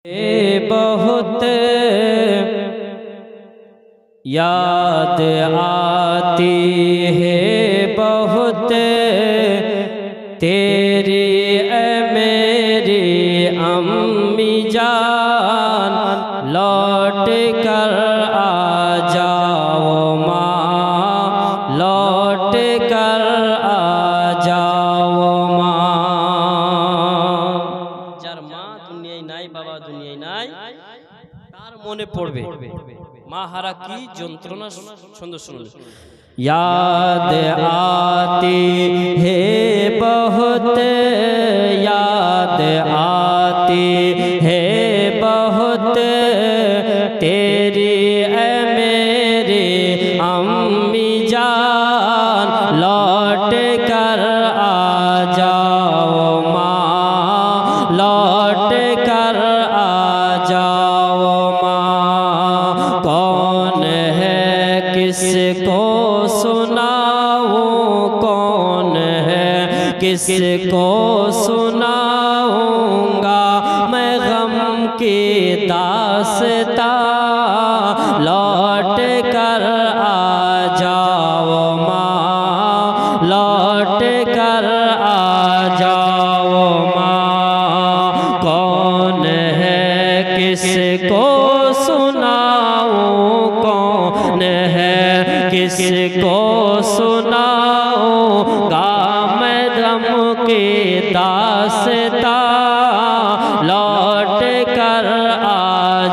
बहुत याद आती है बहुत तेरी मेरी अम्मी जान, लौट कर आ जाओ माँ, लौट कर आ जाओ माँ। जार माँ दुनियाय नाई बाबा दुनियाय नाई तार मने पड़बे माँ हारा की যন্ত্রণা ছন্দ শুনলে। याद आती है बहुत याद आती है बहुत तेरी मेरी अम्मी जान, लौट कर आ जाओ माँ, लौट कर आ जाओ माँ। कौन है किसको सुनाऊं, कौन है किसको सुनाऊंगा मैं गम की दास्तां, लौट कर आ जाओ माँ, लौट कर आ जाओ माँ। कौन है किसको सुनाऊं, कौन है किसको सुनाऊंगा मैं गम की दास्तां, लौट कर आ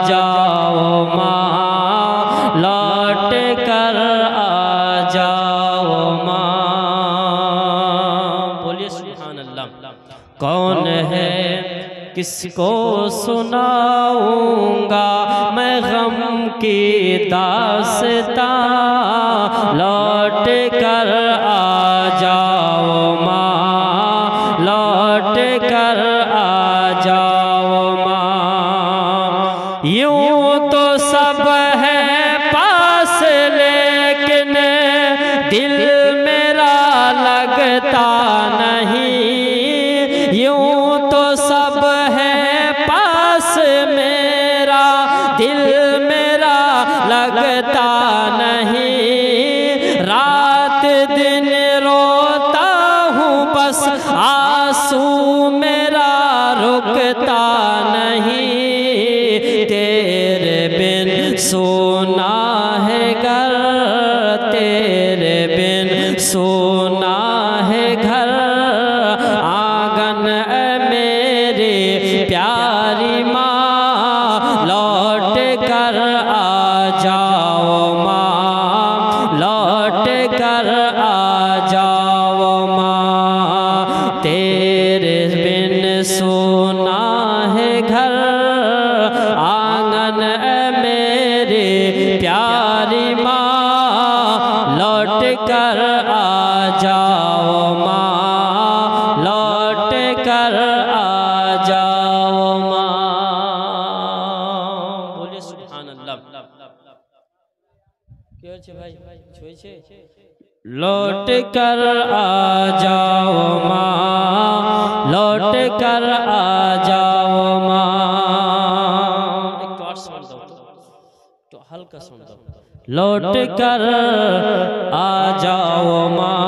जाओ माँ, लौट कर आ जाओ माँ। बोलिए सुभान अल्लाह। कौन है किसको सुनाऊंगा मैं गम की दास्तां, लौट कर आ जाओ माँ, लौट कर आ जाओ माँ। यूं तो सब है पास लेकिन दिल मेरा लगता नहीं, यूं तो सब है पास मेरा दिल मेरा लगता नहीं, रात दिन रोता हूँ बस आंसू मेरा रुकता नहीं, तेरे बिन सोना है घर, तेरे बिन सोना है घर, आंगन मेरे प्यारी माँ, लौट कर आ जाओ माँ, लौट कर आ जाओ माँ। तेरे बिन सोना है घर, आंगन मेरे प्यारी माँ, लौट कर आ जाओ माँ, लौट कर आ जाओ माँ। बोले सुभान अल्लाह। কি হচ্ছে ভাই ছুঁয়েছে? लौट कर आ जाओ माँ, लौट कर आ जाओ माँ। एक और सुन दो तो हल्का सुन दो। लौट कर आ जाओ माँ।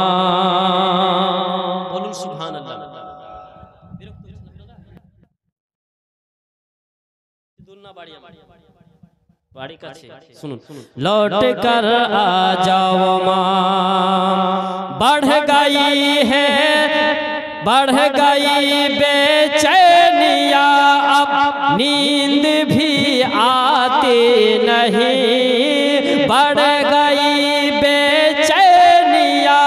बोलूं सुभान अल्लाह। बाड़ी काछे सुनुन। लौट कर आ जाओ माँ, बढ़ गई है बढ़ गई बेचैनिया, अब नींद भी आती नहीं, बढ़ गई बेचैनिया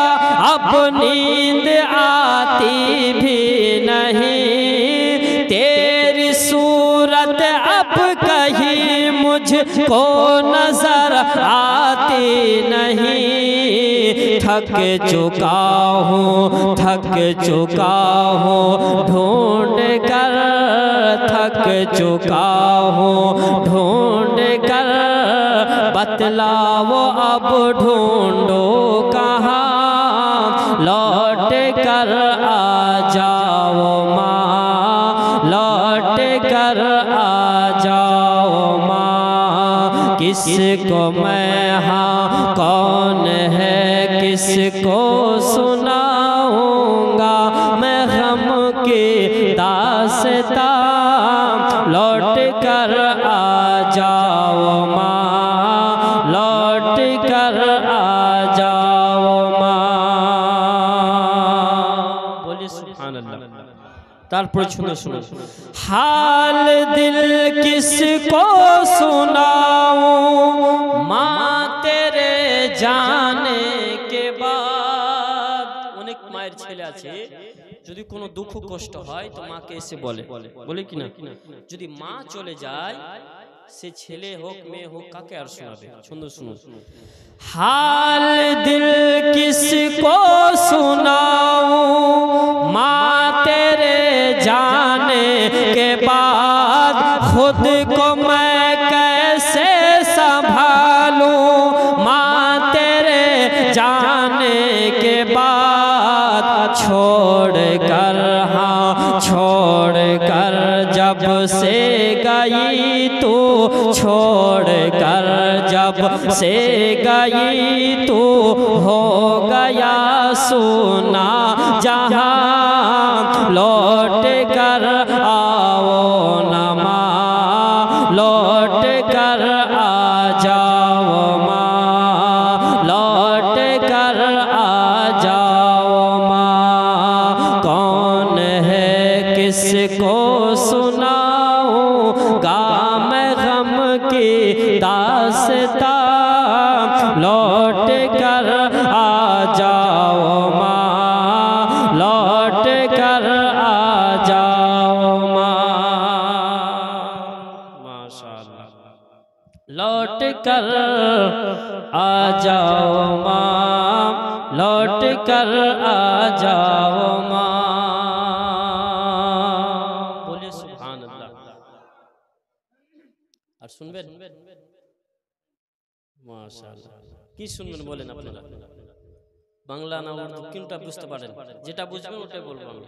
अब नींद आती भी नहीं, तेरी सूरत अब कहीं मुझको नजर आती नहीं, थक चुका हूँ थक चुका हूँ ढूंढ कर, थक चुका हूँ ढूंढ कर, बतलाओ अब ढूंढो कहाँ, लौट कर आ जाओ माँ, लौट कर आ जाओ माँ, किसको मैं हाँ कौन है किसको सुनाऊंगा मैं गम की दास्तां। लौट कर आ जाओ माँ, लौट कर आ जाओ माँ। बोलिए सुभान अल्लाह। तारपर सुनो सुनो, हाल दिल किसको सुनाऊं माँ तेरे जाने के बाद। অনেক মায়ের ছেলে আছে যদি কোনো দুঃখ কষ্ট হয় তো মাকে এসে বলে, বলে কি না, যদি মা চলে যায় সে ছেলে হোক মেয়ে হোক কাকে আর শোনাবে। সুন্দর শুনো, হাল দিল কিসको सुनाऊं माँ तेरे जाने के बाद, खुद को मैं कैसे संभालूं माँ तेरे जाने के बाद। छोड़ कर हाँ छोड़ कर जब से गई तू, छोड़ कर जब से गई तू, हो गया सुना जहां। लौट कर आओ न माँ, लौट कर आ जाओ माँ, लौट कर आ जाओ माँ। कौन है किसको सुनाऊं गाम गम की दास्तां। लौट कर आ जाओ माँ, लौट कर आ जाओ माँ। माशाअल्लाह। लौट कर आ जाओ माँ, लौट कर आ जाओ माँ। बोलिए सुभान अल्लाह। আর শুনবেন মাশাআল্লাহ। কি শুনবেন বলেন আপনারা? বাংলা না উর্দু কোনটা বুঝতে পারেন? যেটা বুঝবেন ওটাই বলবো আমি।